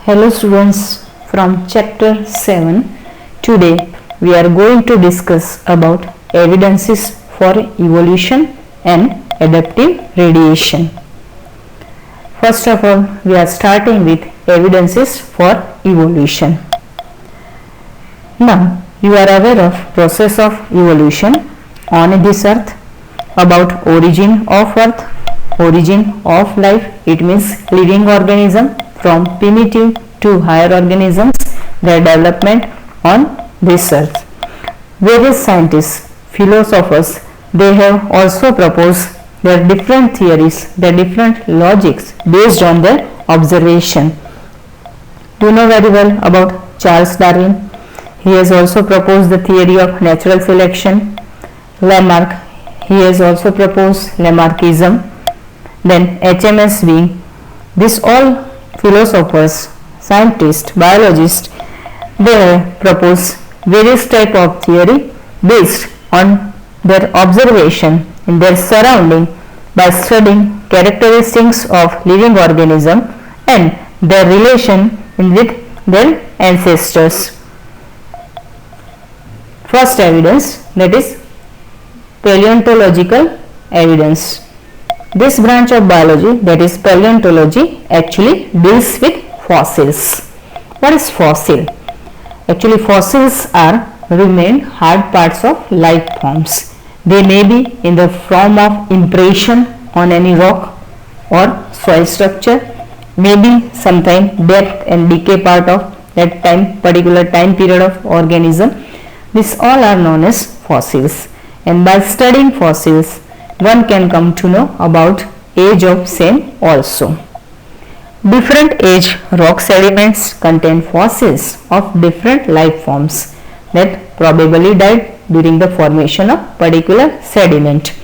Hello students, from chapter 7. Today we are going to discuss about evidences for evolution and adaptive radiation. First of all, we are starting with evidences for evolution. Now you are aware of process of evolution on this earth, about origin of earth, origin of life. It means living organism from primitive to higher organisms, their development on this earth. Various scientists, philosophers, they have also proposed their different theories, their different logics based on their observation. You know very well about Charles Darwin. He has also proposed the theory of natural selection. Lamarck, he has also proposed Lamarckism. Then HMS being, these all philosophers, scientists, biologists, they propose various type of theory based on their observation in their surrounding by studying characteristics of living organism and their relation with their ancestors. First evidence, that is paleontological evidence. This branch of biology, that is paleontology, actually deals with fossils. What is fossil? Actually fossils are remain hard parts of life forms. They may be in the form of impression on any rock or soil structure, maybe sometime death and decay part of that particular time period of organism. These all are known as fossils, and by studying fossils one can come to know about age of same also. Different age rock sediments contain fossils of different life forms that probably died during the formation of particular sediment.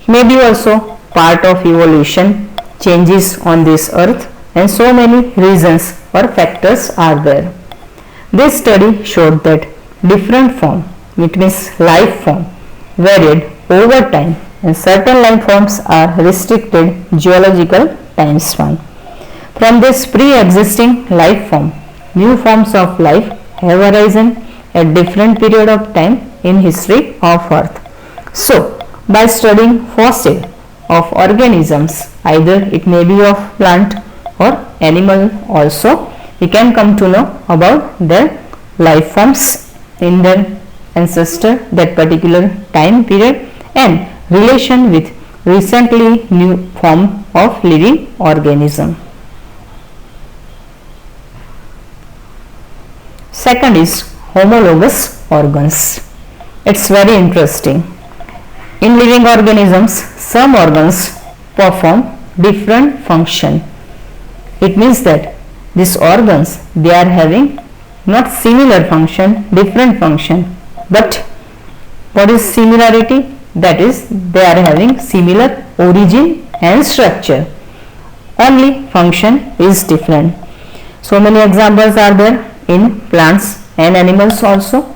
Maybe also part of evolution, changes on this earth, and so many reasons or factors are there. This study showed that different form, it means life form, varied over time, and certain life forms are restricted geological time span. From this pre-existing life form, new forms of life have arisen at different period of time in history of earth. So, by studying fossil of organisms, either it may be of plant or animal also, we can come to know about their life forms in their ancestor, that particular time period, and relation with recently new form of living organism. Second is homologous organs. It's very interesting. In living organisms, some organs perform different function. It means that these organs, they are having not similar function, different function, but what is similarity? That is, they are having similar origin and structure, only function is different. So many examples are there in plants and animals also.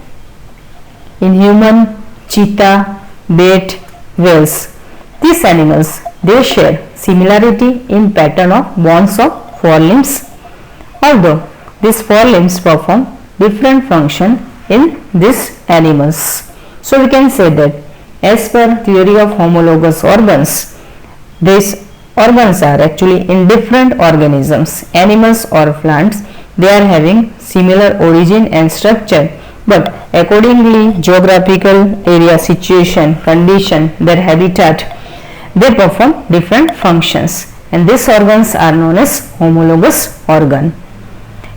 In human, cheetah, bat, whales, these animals, they share similarity in pattern of bones of forelimbs, although these forelimbs perform different function in these animals. So we can say that as per theory of homologous organs, these organs are actually in different organisms, animals or plants, they are having similar origin and structure, but accordingly geographical area, situation, condition, their habitat, they perform different functions, and these organs are known as homologous organ.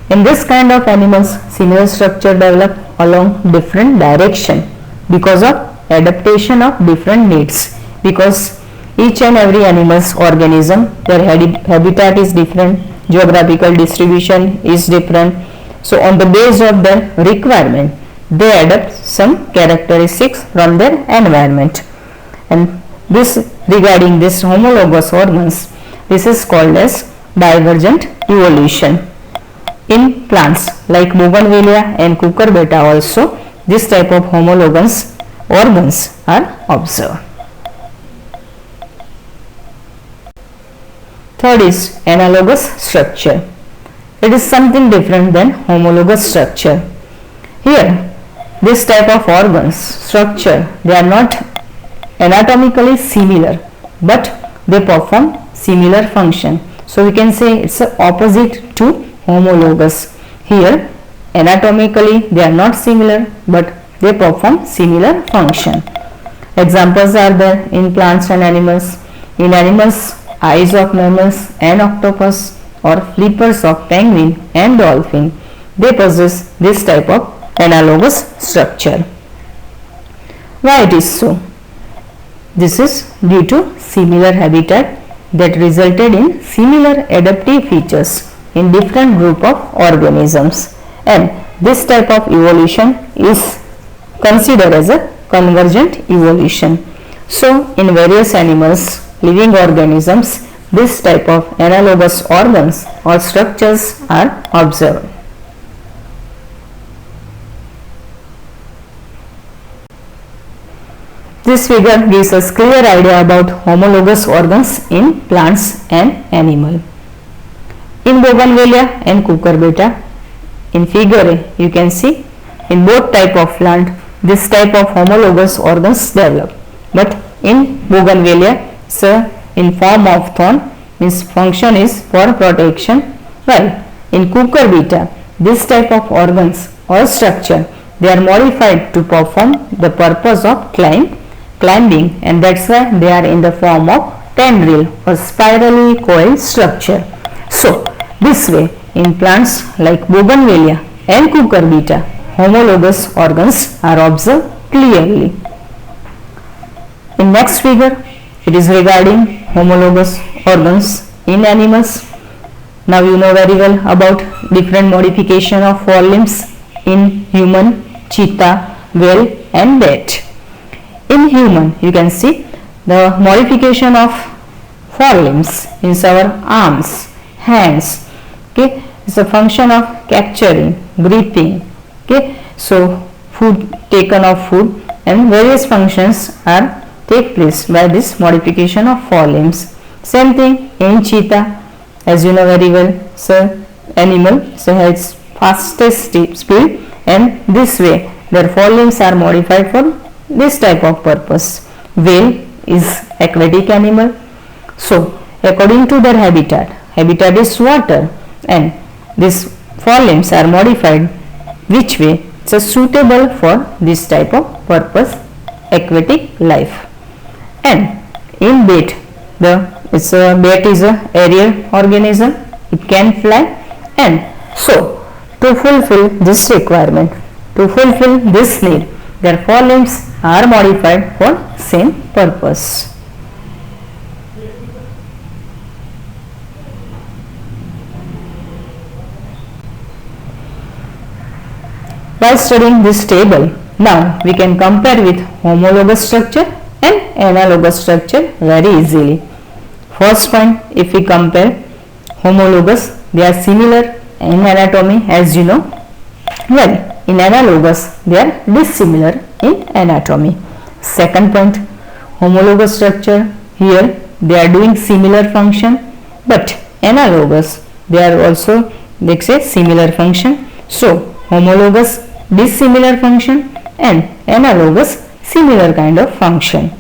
In this kind of animals, similar structure develop along different direction because of adaptation of different needs, because each and every animal's organism, their habitat is different, geographical distribution is different. So on the basis of their requirement, they adapt some characteristics from their environment. And this, regarding this homologous organs, this is called as divergent evolution. In plants like Bougainvillea and Cucurbita also, this type of homologous organs are observed. Third is analogous structure. It is something different than homologous structure. Here, this type of organs, structure, they are not anatomically similar, but they perform similar function. So we can say it's opposite to homologous. Here, anatomically they are not similar, but they perform similar function. Examples are there in plants and animals. In animals, eyes of mammals and octopus or flippers of penguin and dolphin, they possess this type of analogous structure. Why it is so? This is due to similar habitat that resulted in similar adaptive features in different group of organisms, and this type of evolution is considered as a convergent evolution. So in various animals, living organisms, this type of analogous organs or structures are observed. This figure gives us clear idea about homologous organs in plants and animal. In Bougainvillea and cucurbita, in figure A, you can see in both type of plant this type of homologous organs develop. But in Bougainvillea, so in form of thorn, means function is for protection, while in cucurbita this type of organs or structure, they are modified to perform the purpose of climbing, and that's why they are in the form of tendril or spirally coiled structure. So this way in plants like Bougainvillea and cucurbita, homologous organs are observed clearly. In next figure, it is regarding homologous organs in animals. Now you know very well about different modification of forelimbs in human, cheetah, whale and bat. In human, you can see the modification of forelimbs in our arms, hands. Okay, it's a function of capturing, gripping. Okay, so food, taken of food, and various functions are take place by this modification of forelimbs. Same thing in cheetah, as you know very well. So animal so has fastest speed, and this way their forelimbs are modified for this type of purpose. Whale is aquatic animal, so according to their habitat is water, and these forelimbs are modified which way it's suitable for this type of purpose, aquatic life. And in bat, bat is a aerial organism, it can fly, and so to fulfill this requirement, to fulfill this need, their forelimbs are modified for same purpose. While studying this table, now we can compare with homologous structure and analogous structure very easily. First point, if we compare homologous, they are similar in anatomy, as you know. Well, in analogous, they are dissimilar in anatomy. Second point, homologous structure, here they are doing similar function, but analogous, they are also similar function. So homologous dissimilar function and analogous similar kind of function.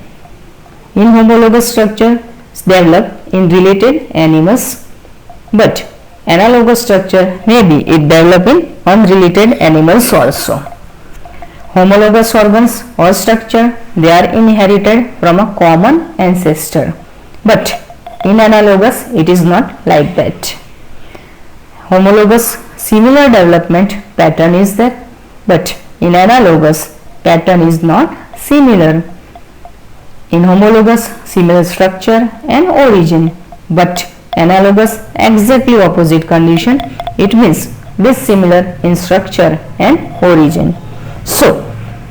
In homologous structure develop in related animals, but analogous structure maybe it develop in unrelated animals also. Homologous organs or structure, they are inherited from a common ancestor, but in analogous it is not like that. Homologous similar development pattern is there, but in analogous pattern is not similar. In homologous similar structure and origin, but analogous exactly opposite condition, it means dissimilar in structure and origin. So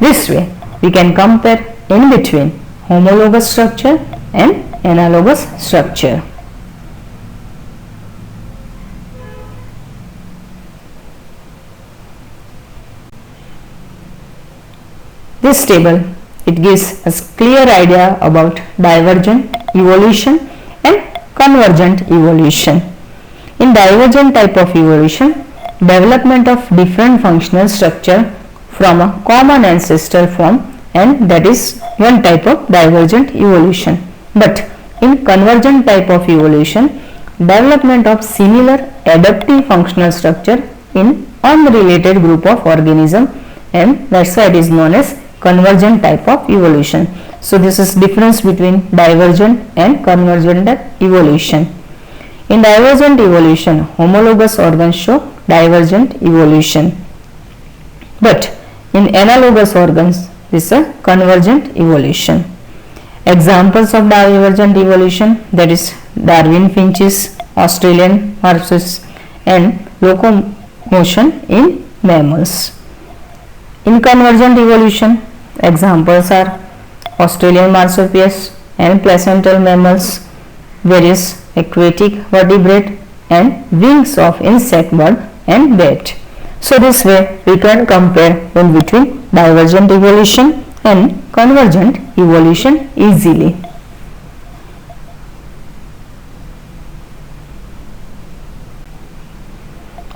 this way we can compare in between homologous structure and analogous structure. This table, it gives us clear idea about divergent evolution and convergent evolution. In divergent type of evolution, development of different functional structure from a common ancestor form, and that is one type of divergent evolution. But in convergent type of evolution, development of similar adaptive functional structure in unrelated group of organism, and that's why it is known as convergent type of evolution. So this is difference between divergent and convergent evolution. In divergent evolution, homologous organs show divergent evolution, but in analogous organs this is a convergent evolution. Examples of divergent evolution, that is Darwin finches, Australian marsupials, and locomotion in mammals. In convergent evolution, examples are Australian marsupials and placental mammals, various aquatic vertebrate, and wings of insect, bird, and bat. So this way we can compare in between divergent evolution and convergent evolution easily.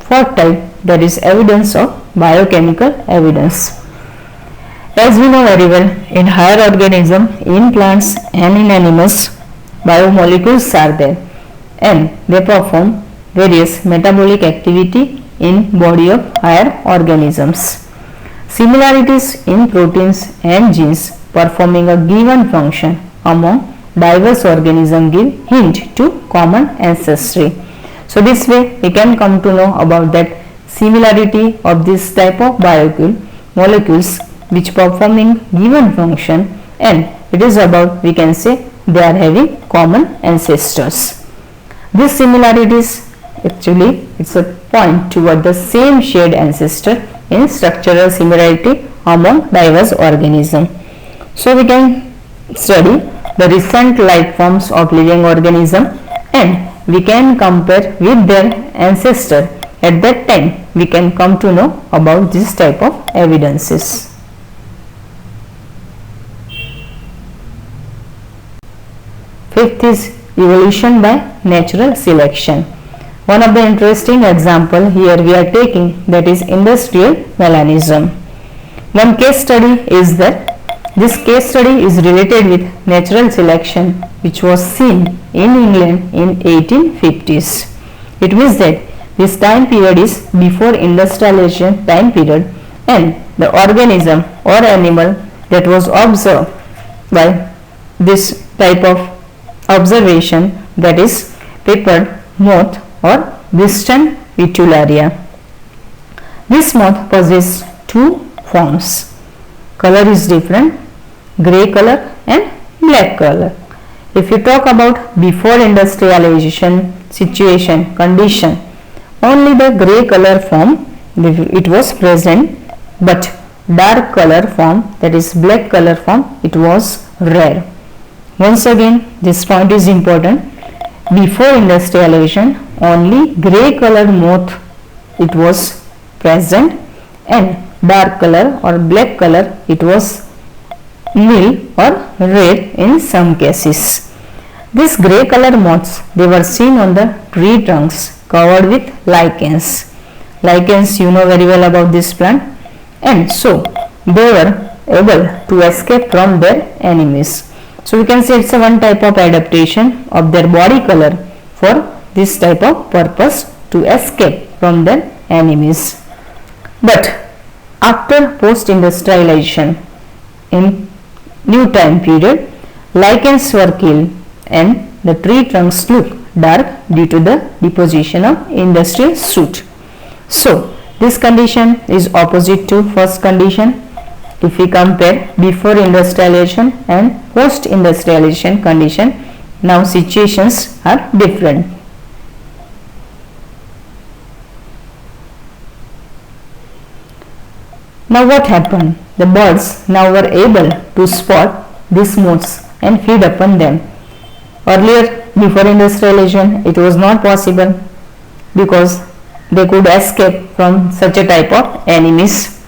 Fourth type, that is evidence of biochemical evidence. As we know very well, in higher organism, in plants and in animals, biomolecules are there and they perform various metabolic activity in body of higher organisms. Similarities in proteins and genes performing a given function among diverse organisms give hint to common ancestry. So this way we can come to know about that similarity of this type of molecules which performing given function, and it is about, we can say, they are having common ancestors. These similarities actually it's a point toward the same shared ancestor in structural similarity among diverse organisms. So we can study the recent life forms of living organism and we can compare with their ancestor. At that time we can come to know about this type of evidences. Fifth is evolution by natural selection. One of the interesting example here we are taking, that is industrial melanism. One case study is that this case study is related with natural selection which was seen in England in 1850s. It means that this time period is before industrialization time period, and the organism or animal that was observed by this type of observation, that is peppered moth or Wiston vitularia. This moth possesses two forms. Color is different, grey color and black color. If you talk about before industrialization situation condition, only the grey color form it was present, but dark color form, that is black color form, it was rare. Once again this point is important. Before industrialization only grey color moth it was present and dark color or black color it was nil or rare in some cases. These grey color moths, they were seen on the tree trunks covered with lichens. Lichens, you know very well about this plant, and so they were able to escape from their enemies. So we can say it's a one type of adaptation of their body color for this type of purpose, to escape from their enemies. But after post-industrialization in new time period, lichens were killed and the tree trunks look dark due to the deposition of industrial soot. So this condition is opposite to first condition. If we compare before industrialization and post industrialization condition, now situations are different. Now what happened? The birds now were able to spot these moths and feed upon them. Earlier, before industrialization, it was not possible because they could escape from such a type of enemies.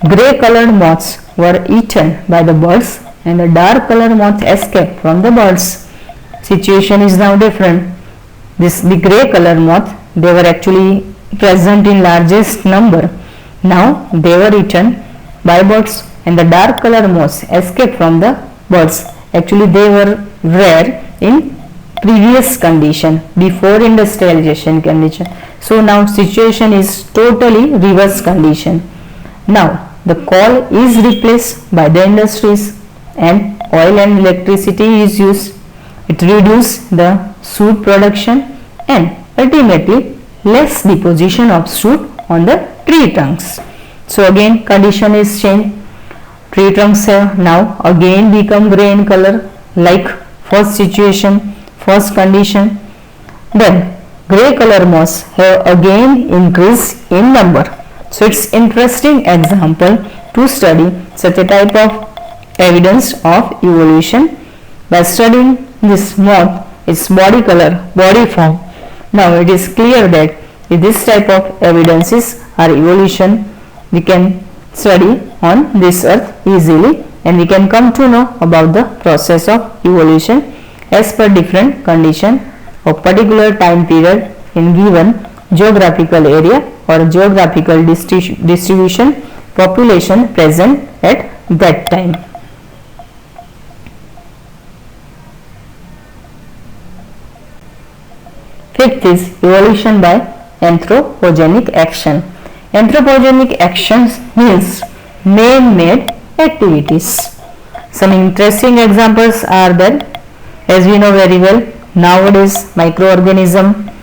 Grey colored moths were eaten by the birds and the dark colored moths escaped from the birds. Situation is now different. the grey color moth, they were actually present in largest number. Now they were eaten by birds, and the dark color moths escaped from the birds. Actually they were rare in previous condition, before industrialization condition. So now situation is totally reverse condition. Now the coal is replaced by the industries and oil and electricity is used. It reduces the soot production and ultimately less deposition of soot on the tree trunks. So again condition is changed. Tree trunks have now again become grey in color, like first situation, first condition. Then grey color moss have again increased in number. So it's interesting example to study such a type of evidence of evolution. By studying this moth, its body color, body form, now it is clear that if this type of evidences are evolution, we can study on this earth easily, and we can come to know about the process of evolution as per different condition of particular time period in given geographical area or geographical distribution population present at that time. Fifth is evolution by anthropogenic action. Anthropogenic actions means man-made activities. Some interesting examples are that, as we know very well, nowadays microorganism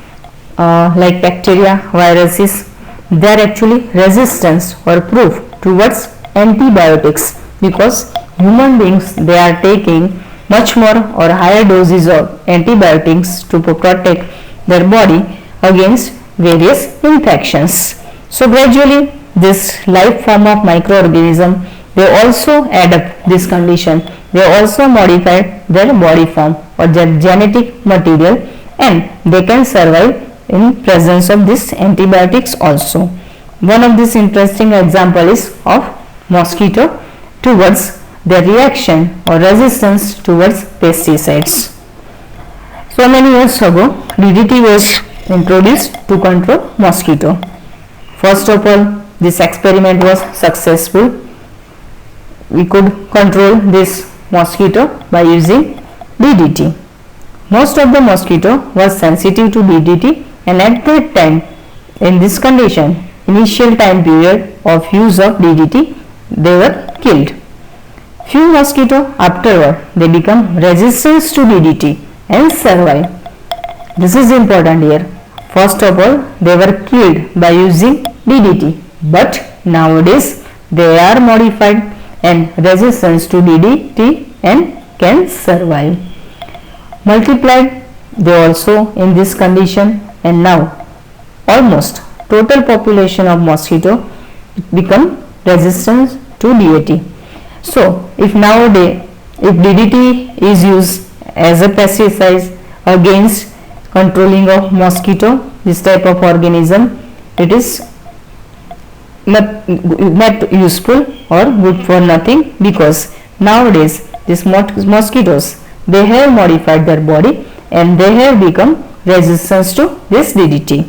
like bacteria, viruses, they are actually resistant or proof towards antibiotics, because human beings, they are taking much more or higher doses of antibiotics to protect their body against various infections. So gradually this life form of microorganism, they also adapt this condition, they also modify their body form or their genetic material, and they can survive in presence of this antibiotics also. One of this interesting example is of mosquito towards their reaction or resistance towards pesticides. So many years ago DDT was introduced to control mosquito. First of all, this experiment was successful. We could control this mosquito by using DDT. Most of the mosquito was sensitive to DDT, and at that time, in this condition, initial time period of use of DDT, they were killed. Few mosquito afterward, they become resistant to DDT and survive. This is important here. First of all, they were killed by using DDT, but nowadays they are modified and resistant to DDT and can survive. Multiplied, they also in this condition, and now almost total population of mosquito become resistant to DDT. So if nowadays if DDT is used as a pesticide against controlling of mosquito, this type of organism, it is not useful or good for nothing, because nowadays these mosquitoes, they have modified their body and they have become resistant to this DDT.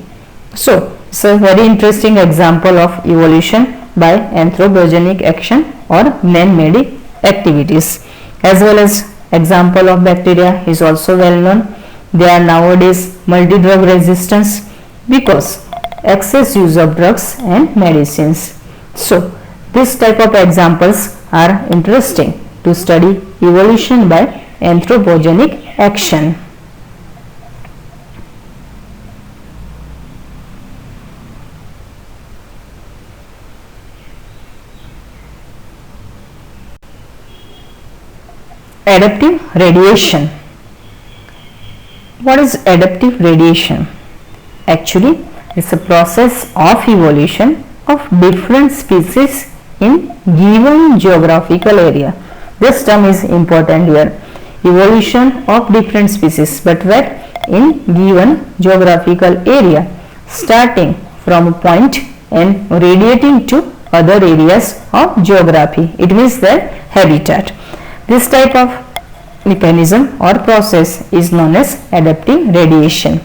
So it's a very interesting example of evolution by anthropogenic action or man-made activities. As well as example of bacteria is also well known. They are nowadays multi-drug resistance because excess use of drugs and medicines. So this type of examples are interesting to study evolution by anthropogenic action. Adaptive radiation. What is adaptive radiation? Actually, it's a process of evolution of different species in given geographical area. This term is important here. Evolution of different species, but where? In given geographical area, starting from a point and radiating to other areas of geography. It means their habitat. This type of mechanism or process is known as adaptive radiation.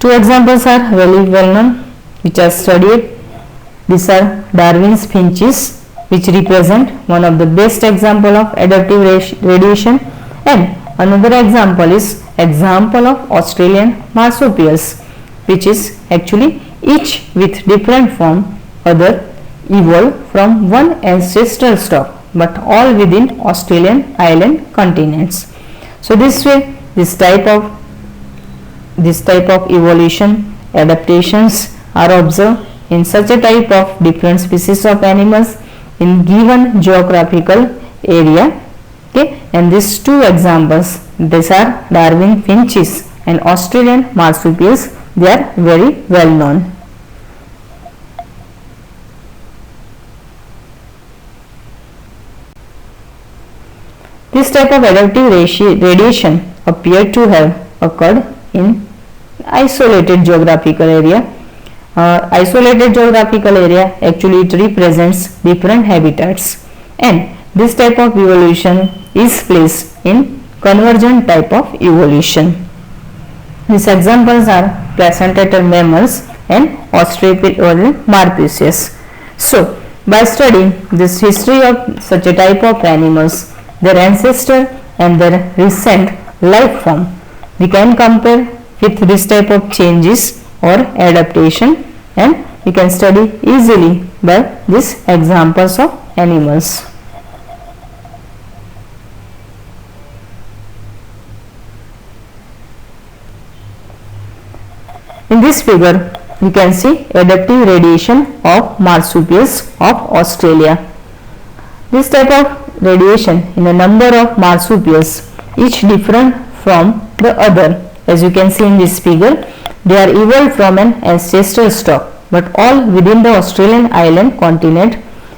Two examples are very well known which are studied. These are Darwin's finches, which represent one of the best example of adaptive radiation, and another example is example of Australian marsupials, which is actually each with different form, other evolved from one ancestral stock but all within Australian island continents. So this way this type of evolution adaptations are observed in such a type of different species of animals in given geographical area. Okay, and these two examples, these are Darwin finches and Australian marsupials, they are very well known. This type of adaptive radiation appeared to have occurred in isolated geographical area. Isolated geographical area actually it represents different habitats, and this type of evolution is placed in convergent type of evolution. These examples are placentatal mammals and Australopithecus. So by studying this history of such a type of animals, their ancestor and their recent life form, we can compare with this type of changes or adaptation, and we can study easily by these examples of animals. In this figure we can see adaptive radiation of marsupials of Australia. This type of radiation in a number of marsupials, each different from the other. As you can see in this figure, they are evolved from an ancestral stock but all within the Australian island continent.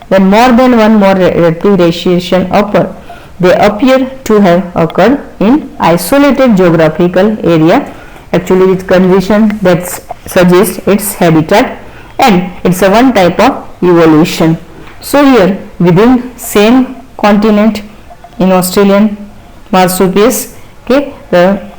When more than one more adaptive radiation occur, they appear to have occurred in isolated geographical area, actually with condition that suggests its habitat, and it's a one type of evolution. So here within same continent in Australian marsupials, okay, the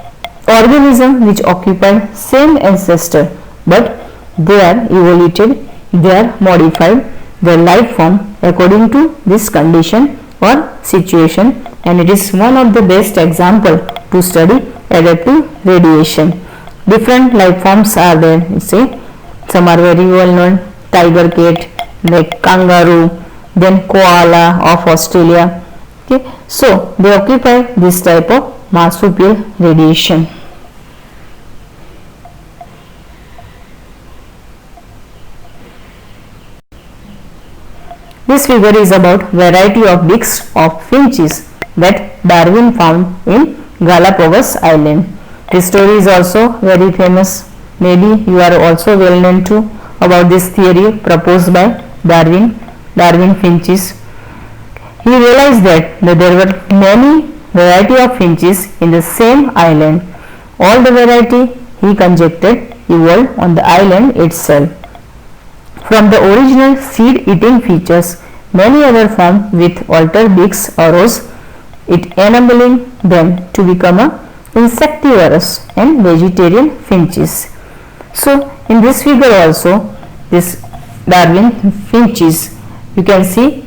organism which occupied same ancestor but they are evoluted, they are modified their life form according to this condition or situation, and it is one of the best example to study adaptive radiation. Different life forms are there, say some are very well known, tiger cat, like kangaroo, then koala of Australia. Okay, so they occupy this type of marsupial radiation. This figure is about variety of beaks of finches that Darwin found in Galapagos Island. This story is also very famous. Maybe you are also well known too about this theory proposed by Darwin finches. He realized that there were many variety of finches in the same island. All the variety, he conjectured, evolved on the island itself. From the original seed-eating features, many other forms with altered beaks arose, it enabling them to become a insectivorous and vegetarian finches. So in this figure also, this Darwin finches, you can see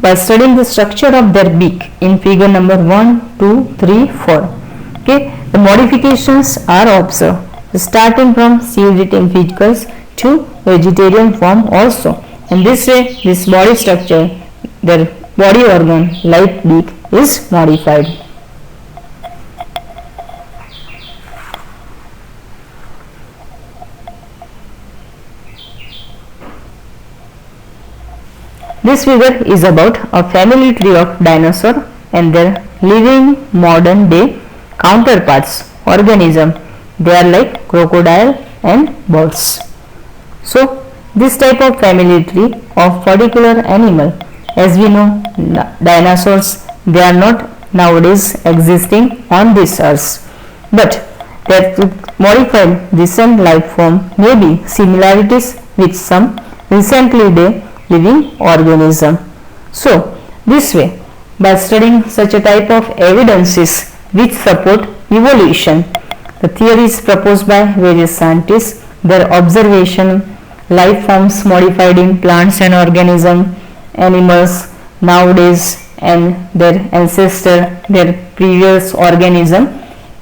by studying the structure of their beak in figure number 1, 2, 3, 4. Okay, the modifications are observed starting from seed-eating features to vegetarian form also, and this way this body structure, their body organ like beak is modified. This figure is about a family tree of dinosaur and their living modern day counterparts organism. They are like crocodile and birds. So this type of family tree of particular animal, as we know dinosaurs, they are not nowadays existing on this earth, but their modified recent life form may be similarities with some recently day living organism. So this way, by studying such a type of evidences which support evolution, The theories proposed by various scientists, their observation, life forms modified in plants and organisms, animals nowadays, and their ancestor, their previous organism.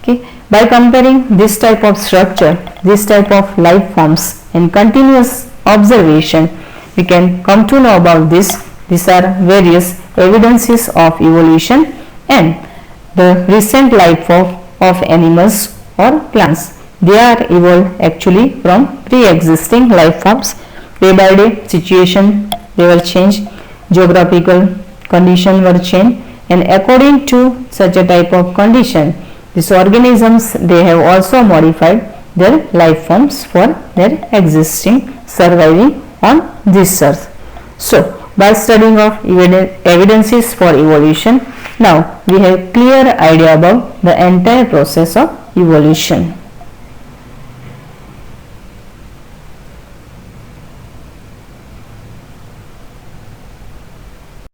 Okay. By comparing this type of structure, this type of life forms and continuous observation, we can come to know about this. These are various evidences of evolution and the recent life of animals or plants. They are evolved actually from pre-existing life forms. Day by day situation they will change, geographical condition will change, and according to such a type of condition, these organisms they have also modified their life forms for their existing, surviving on this earth. So by studying of evidences for evolution, now we have clear idea about the entire process of evolution.